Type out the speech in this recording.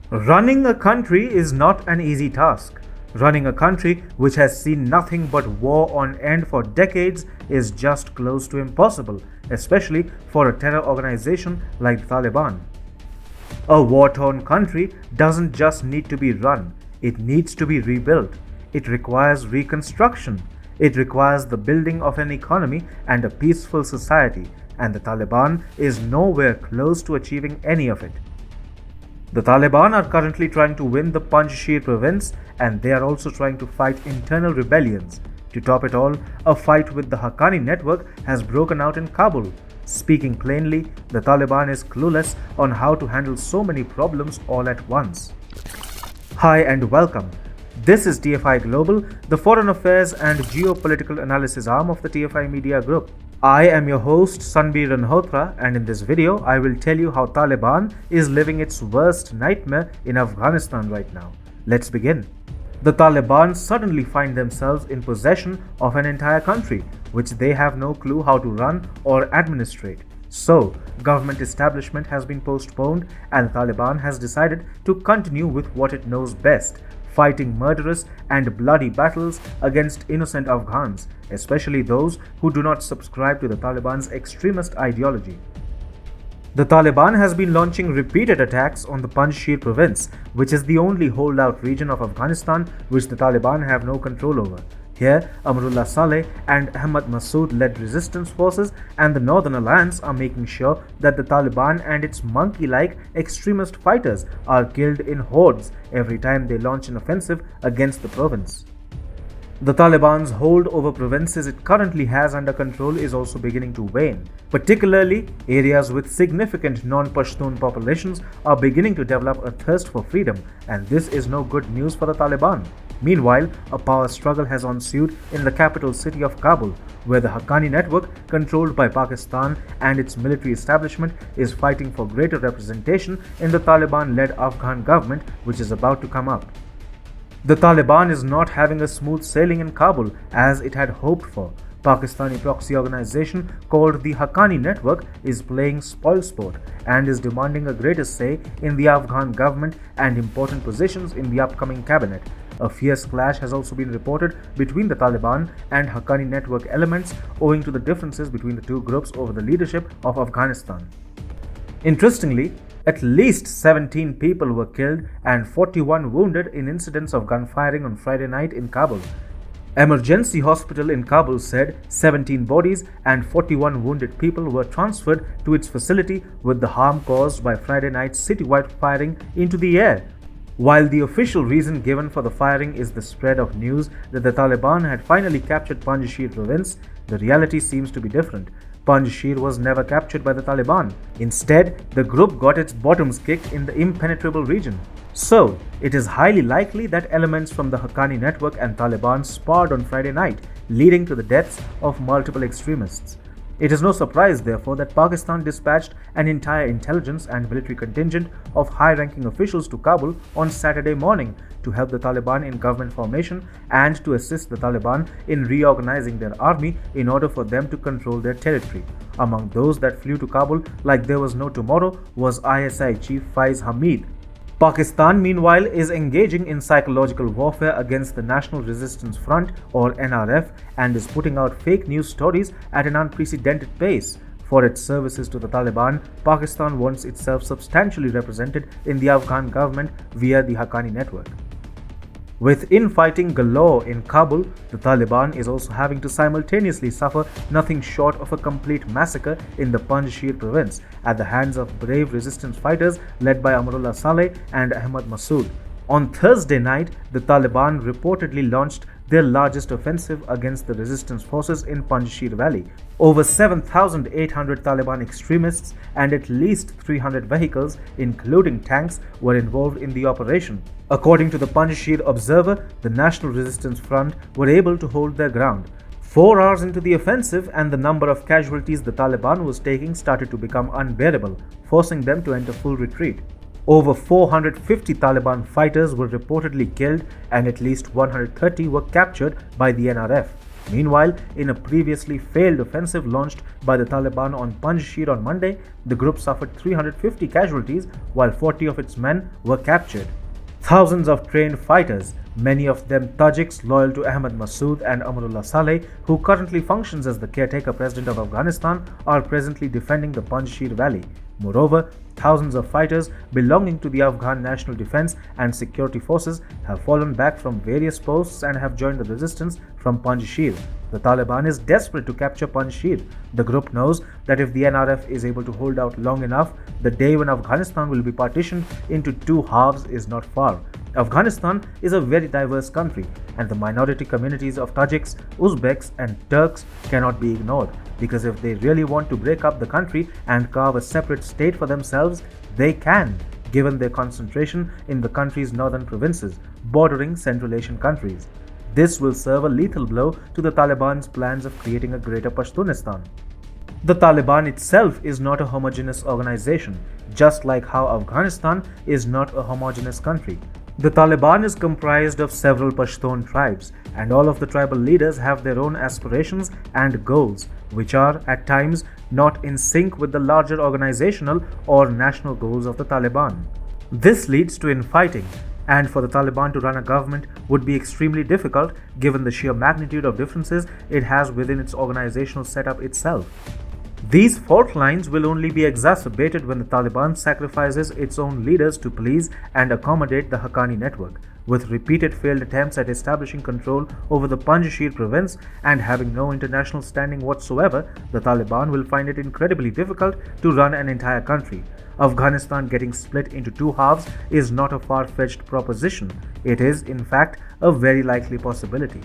Running a country is not an easy task. Running a country which has seen nothing but war on end for decades is just close to impossible, especially for a terror organization like the Taliban. A war-torn country doesn't just need to be run, it needs to be rebuilt. It requires reconstruction. It requires the building of an economy and a peaceful society, and the Taliban is nowhere close to achieving any of it. The Taliban are currently trying to win the Panjshir province, and they are also trying to fight internal rebellions. To top it all, a fight with the Haqqani network has broken out in Kabul. Speaking plainly, the Taliban is clueless on how to handle so many problems all at once. Hi and welcome. This is TFI Global, the foreign affairs and geopolitical analysis arm of the TFI Media Group. I am your host Sanbir Ranhotra, and in this video I will tell you how Taliban is living its worst nightmare in Afghanistan right now. Let's begin. The Taliban suddenly find themselves in possession of an entire country, which they have no clue how to run or administrate. So, government establishment has been postponed and the Taliban has decided to continue with what it knows best, fighting murderous and bloody battles against innocent Afghans, especially those who do not subscribe to the Taliban's extremist ideology. The Taliban has been launching repeated attacks on the Panjshir province, which is the only holdout region of Afghanistan which the Taliban have no control over. Here, Amrullah Saleh and Ahmad Massoud-led resistance forces and the Northern Alliance are making sure that the Taliban and its monkey-like extremist fighters are killed in hordes every time they launch an offensive against the province. The Taliban's hold over provinces it currently has under control is also beginning to wane. Particularly, areas with significant non-Pashtun populations are beginning to develop a thirst for freedom, and this is no good news for the Taliban. Meanwhile, a power struggle has ensued in the capital city of Kabul, where the Haqqani network, controlled by Pakistan and its military establishment, is fighting for greater representation in the Taliban-led Afghan government which is about to come up. The Taliban is not having a smooth sailing in Kabul as it had hoped for. Pakistani proxy organization called the Haqqani network is playing spoilsport and is demanding a greater say in the Afghan government and important positions in the upcoming cabinet. A fierce clash has also been reported between the Taliban and Haqqani network elements owing to the differences between the two groups over the leadership of Afghanistan. Interestingly, at least 17 people were killed and 41 wounded in incidents of gunfiring on Friday night in Kabul. Emergency hospital in Kabul said 17 bodies and 41 wounded people were transferred to its facility with the harm caused by Friday night's citywide firing into the air. While the official reason given for the firing is the spread of news that the Taliban had finally captured Panjshir province, the reality seems to be different. Panjshir was never captured by the Taliban. Instead, the group got its bottoms kicked in the impenetrable region. So, it is highly likely that elements from the Haqqani network and Taliban sparred on Friday night, leading to the deaths of multiple extremists. It is no surprise, therefore, that Pakistan dispatched an entire intelligence and military contingent of high-ranking officials to Kabul on Saturday morning to help the Taliban in government formation and to assist the Taliban in reorganizing their army in order for them to control their territory. Among those that flew to Kabul like there was no tomorrow was ISI chief Faiz Hamid. Pakistan, meanwhile, is engaging in psychological warfare against the National Resistance Front or NRF and is putting out fake news stories at an unprecedented pace. For its services to the Taliban, Pakistan wants itself substantially represented in the Afghan government via the Haqqani network. With infighting galore in Kabul, the Taliban is also having to simultaneously suffer nothing short of a complete massacre in the Panjshir province at the hands of brave resistance fighters led by Amrullah Saleh and Ahmad Massoud. On Thursday night, the Taliban reportedly launched their largest offensive against the resistance forces in Panjshir Valley. Over 7,800 Taliban extremists and at least 300 vehicles, including tanks, were involved in the operation. According to the Panjshir Observer, the National Resistance Front were able to hold their ground. 4 hours into the offensive, and the number of casualties the Taliban was taking started to become unbearable, forcing them to enter full retreat. Over 450 Taliban fighters were reportedly killed and at least 130 were captured by the NRF. Meanwhile, in a previously failed offensive launched by the Taliban on Panjshir on Monday, the group suffered 350 casualties while 40 of its men were captured. Thousands of trained fighters, many of them Tajiks loyal to Ahmad Massoud and Amarullah Saleh, who currently functions as the caretaker president of Afghanistan, are presently defending the Panjshir Valley. Moreover, thousands of fighters belonging to the Afghan National Defense and Security Forces have fallen back from various posts and have joined the resistance from Panjshir. The Taliban is desperate to capture Panjshir. The group knows that if the NRF is able to hold out long enough, the day when Afghanistan will be partitioned into two halves is not far. Afghanistan is a very diverse country, and the minority communities of Tajiks, Uzbeks, and Turks cannot be ignored, because if they really want to break up the country and carve a separate state for themselves, they can, given their concentration in the country's northern provinces, bordering Central Asian countries. This will serve a lethal blow to the Taliban's plans of creating a greater Pashtunistan. The Taliban itself is not a homogeneous organization, just like how Afghanistan is not a homogeneous country. The Taliban is comprised of several Pashtun tribes, and all of the tribal leaders have their own aspirations and goals, which are, at times, not in sync with the larger organizational or national goals of the Taliban. This leads to infighting, and for the Taliban to run a government would be extremely difficult given the sheer magnitude of differences it has within its organizational setup itself. These fault lines will only be exacerbated when the Taliban sacrifices its own leaders to please and accommodate the Haqqani network. With repeated failed attempts at establishing control over the Panjshir province and having no international standing whatsoever, the Taliban will find it incredibly difficult to run an entire country. Afghanistan getting split into two halves is not a far-fetched proposition. It is, in fact, a very likely possibility.